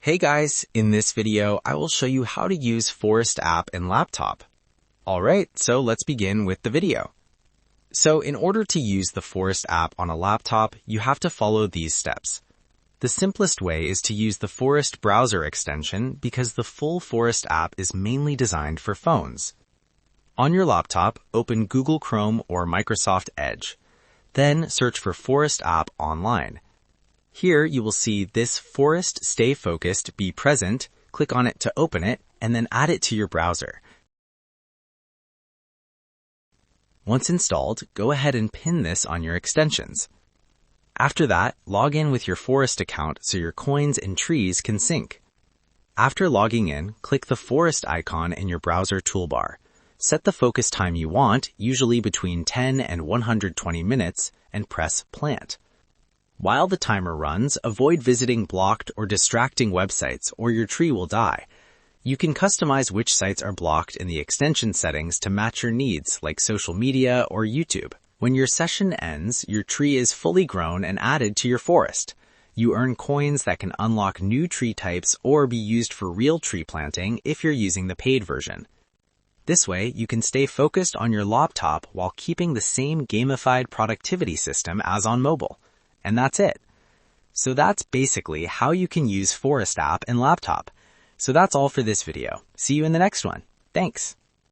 Hey guys, in this video, I will show you how to use Forest app in laptop. Alright, so let's begin with the video. So in order to use the Forest app on a laptop, you have to follow these steps. The simplest way is to use the Forest browser extension because the full Forest app is mainly designed for phones. On your laptop, open Google Chrome or Microsoft Edge. Then search for Forest app online. Here you will see this Forest Stay Focused Be Present. Click on it to open it and then add it to your browser. Once installed, go ahead and pin this on your extensions. After that, log in with your Forest account so your coins and trees can sync. After logging in, click the Forest icon in your browser toolbar. Set the focus time you want, usually between 10 and 120 minutes, and press Plant. While the timer runs, avoid visiting blocked or distracting websites or your tree will die. You can customize which sites are blocked in the extension settings to match your needs, like social media or YouTube. When your session ends, your tree is fully grown and added to your forest. You earn coins that can unlock new tree types or be used for real tree planting if you're using the paid version. This way, you can stay focused on your laptop while keeping the same gamified productivity system as on mobile. And that's it. So that's basically how you can use Forest app in laptop. So that's all for this video. See you in the next one. Thanks.